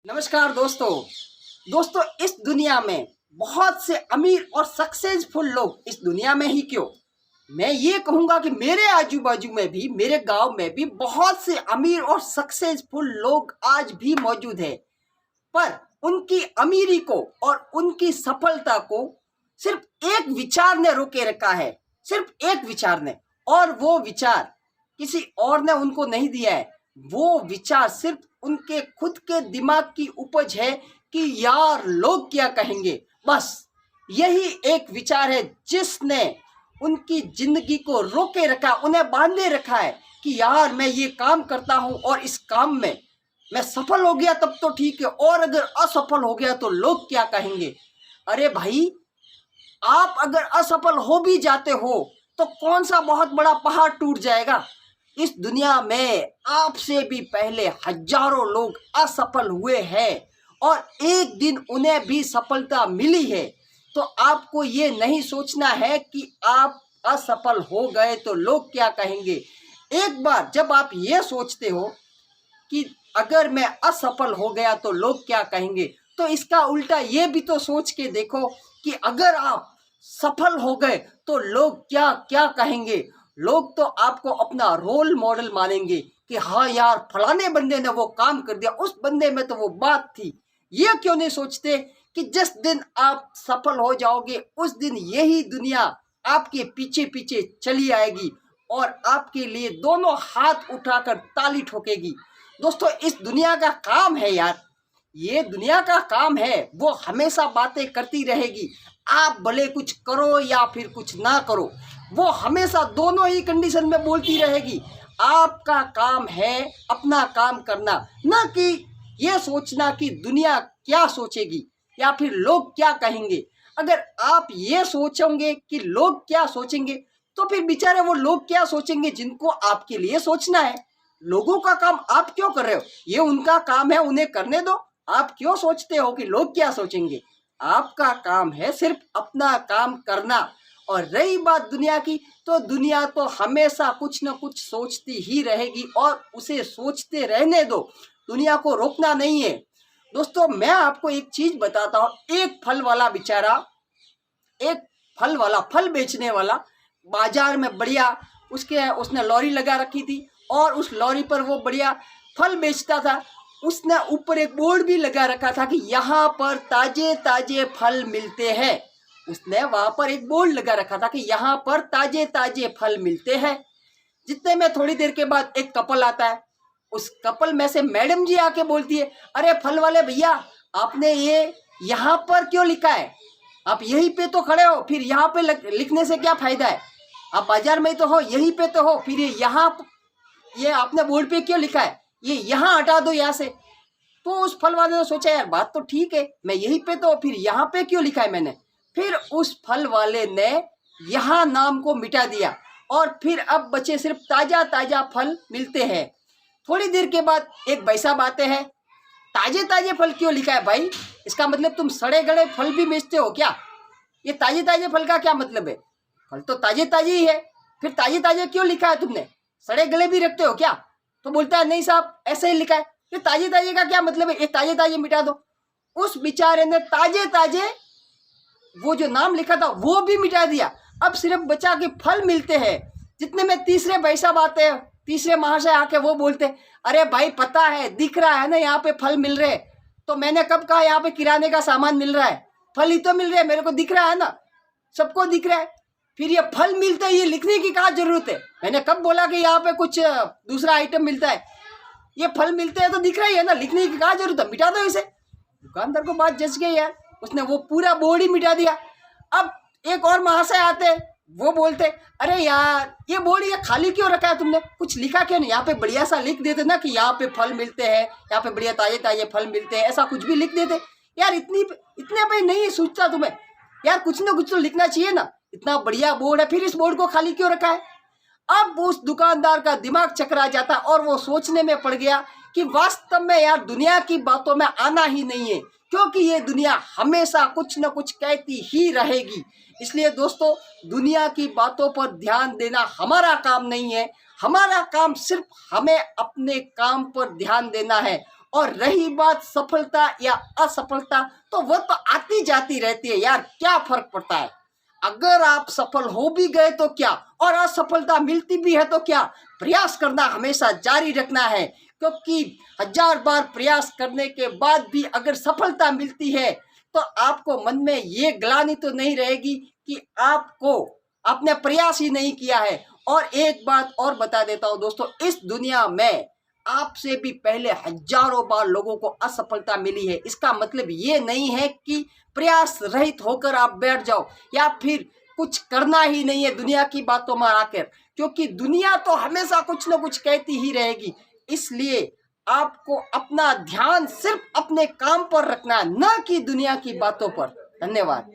नमस्कार दोस्तों। इस दुनिया में बहुत से अमीर और सक्सेसफुल लोग इस दुनिया में ही क्यों, मैं ये कहूँगा कि मेरे आजू बाजू में भी, मेरे गांव में भी बहुत से अमीर और सक्सेसफुल लोग आज भी मौजूद हैं। पर उनकी अमीरी को और उनकी सफलता को सिर्फ एक विचार ने रोके रखा है, सिर्फ एक विचार ने। और वो विचार किसी और ने उनको नहीं दिया है। वो विचार सिर्फ उनके खुद के दिमाग की उपज है कि यार लोग क्या कहेंगे। बस यही एक विचार है जिसने उनकी जिंदगी को रोके रखा, उन्हें बांधे रखा है कि यार मैं ये काम करता हूं और इस काम में मैं सफल हो गया तब तो ठीक है, और अगर असफल हो गया तो लोग क्या कहेंगे। अरे भाई, आप अगर असफल हो भी जाते हो तो कौन सा बहुत बड़ा पहाड़ टूट जाएगा। इस दुनिया में आपसे भी पहले हजारों लोग असफल हुए हैं और एक दिन उन्हें भी सफलता मिली है। तो आपको ये नहीं सोचना है कि आप असफल हो गए तो लोग क्या कहेंगे। एक बार जब आप ये सोचते हो कि अगर मैं असफल हो गया तो लोग क्या कहेंगे, तो इसका उल्टा ये भी तो सोच के देखो कि अगर आप सफल हो गए तो लोग क्या क्या कहेंगे। लोग तो आपको अपना रोल मॉडल मानेंगे कि हाँ यार, फलाने बंदे ने वो काम कर दिया, उस बंदे में तो वो बात थी। ये क्यों नहीं सोचते कि जिस दिन आप सफल हो जाओगे उस दिन यही दुनिया आपके पीछे पीछे चली आएगी और आपके लिए दोनों हाथ उठाकर ताली ठोकेगी। दोस्तों, इस दुनिया का काम है यार, ये दुनिया का काम है, वो हमेशा बातें करती रहेगी। आप भले कुछ करो या फिर कुछ ना करो, वो हमेशा दोनों ही कंडीशन में बोलती रहेगी। आपका काम है अपना काम करना, ना कि ये सोचना कि दुनिया क्या सोचेगी या फिर लोग क्या कहेंगे। अगर आप ये सोचोगे कि लोग क्या सोचेंगे तो फिर बेचारे वो लोग क्या सोचेंगे जिनको आपके लिए सोचना है। लोगों का काम आप क्यों कर रहे हो, ये उनका काम है, उन्हें करने दो। आप क्यों सोचते हो कि लोग क्या सोचेंगे। आपका काम है सिर्फ अपना काम करना। और रही बात दुनिया की, तो दुनिया तो हमेशा कुछ न कुछ सोचती ही रहेगी और उसे सोचते रहने दो, दुनिया को रोकना नहीं है। दोस्तों, मैं आपको एक चीज बताता हूँ। एक फल वाला बेचारा, एक फल बेचने वाला बाजार में बढ़िया, उसने लॉरी लगा रखी थी और उस लॉरी पर वो बढ़िया फल बेचता था। उसने ऊपर एक बोर्ड भी लगा रखा था कि यहाँ पर ताजे ताजे फल मिलते हैं। उसने वहां पर एक बोर्ड लगा रखा था कि यहाँ पर ताजे ताजे फल मिलते हैं। जितने में थोड़ी देर के बाद एक कपल आता है। उस कपल में से मैडम जी आके बोलती है, अरे फल वाले भैया, आपने ये यहाँ पर क्यों लिखा है, आप यहीं पे तो खड़े हो, फिर यहाँ पे लिखने से क्या फायदा है। आप बाजार में तो हो, यहीं पे तो हो, फिर ये आपने बोर्ड पे क्यों लिखा है, ये यहाँ हटा दो यहाँ से। तो उस फल वाले ने सोचा, यार बात तो ठीक है, मैं यहीं पे तो, फिर यहाँ पे क्यों लिखा है मैंने। फिर उस फल वाले ने यहाँ नाम को मिटा दिया और फिर अब बचे सिर्फ ताजा ताजा फल मिलते हैं। थोड़ी देर के बाद एक भाई साहब आते हैं। ताजे ताजे फल क्यों लिखा है भाई, इसका मतलब तुम सड़े गले फल भी बेचते हो क्या। ये ताजे ताजे फल का क्या मतलब है, फल तो ताजे ताजे ही है, फिर ताजे ताजे क्यों लिखा है तुमने, सड़े गले भी रखते हो क्या। तो बोलता है, नहीं साहब ऐसे ही लिखा है। ये ताजे ताजे का क्या मतलब है, ये ताजे ताजे मिटा दो। उस बेचारे ने ताजे ताजे वो जो नाम लिखा था वो भी मिटा दिया। अब सिर्फ बचा के फल मिलते हैं। जितने में तीसरे भाई साहब आते हैं, तीसरे महाशय आके वो बोलते, अरे भाई पता है, दिख रहा है ना यहाँ पे फल मिल रहे, तो मैंने कब कहा यहाँ पे किराने का सामान मिल रहा है, फल ही तो मिल रहे हैं, मेरे को दिख रहा है ना, सबको दिख रहा है। फिर ये फल मिलते हैं, ये लिखने की क्या जरूरत है, मैंने कब बोला कि यहाँ पे कुछ दूसरा आइटम मिलता है। ये फल मिलते हैं तो दिख रहा ही है ना, लिखने की क्या जरूरत है, मिटा दो इसे। दुकानदार को बात जच गई यार, उसने वो पूरा बोर्ड ही मिटा दिया। अब एक और महाशय आते, वो बोलते, अरे यार ये बोर्ड ये खाली क्यों रखा है तुमने, कुछ लिखा क्यों नहीं, यहाँ पे बढ़िया सा लिख देते ना कि यहाँ पे फल मिलते हैं, यहाँ पे बढ़िया ताजे ताजे फल मिलते हैं, ऐसा कुछ भी लिख देते यार। इतने पे नहीं सोचता तुम्हें यार, कुछ ना कुछ तो लिखना चाहिए ना, इतना बढ़िया बोर्ड है, फिर इस बोर्ड को खाली क्यों रखा है। अब उस दुकानदार का दिमाग चकरा जाता और वो सोचने में पड़ गया कि वास्तव में यार दुनिया की बातों में आना ही नहीं है, क्योंकि ये दुनिया हमेशा कुछ न कुछ कहती ही रहेगी। इसलिए दोस्तों, दुनिया की बातों पर ध्यान देना हमारा काम नहीं है। हमारा काम सिर्फ हमें अपने काम पर ध्यान देना है और रही बात सफलता या असफलता, तो वो तो आती जाती रहती है यार, क्या फर्क पड़ता है। अगर आप सफल हो भी गए तो क्या, और असफलता मिलती भी है तो क्या, प्रयास करना हमेशा जारी रखना है, क्योंकि 1000 बार प्रयास करने के बाद भी अगर सफलता मिलती है तो आपको मन में ये ग्लानि तो नहीं रहेगी कि आपने प्रयास ही नहीं किया है। और एक बात और बता देता हूं दोस्तों, इस दुनिया में आपसे भी पहले हजारों बार लोगों को असफलता मिली है। इसका मतलब ये नहीं है कि प्रयास रहित होकर आप बैठ जाओ या फिर कुछ करना ही नहीं है दुनिया की बातों में आकर, क्योंकि दुनिया तो हमेशा कुछ ना कुछ कहती ही रहेगी। इसलिए आपको अपना ध्यान सिर्फ अपने काम पर रखना है, न कि दुनिया की बातों पर। धन्यवाद।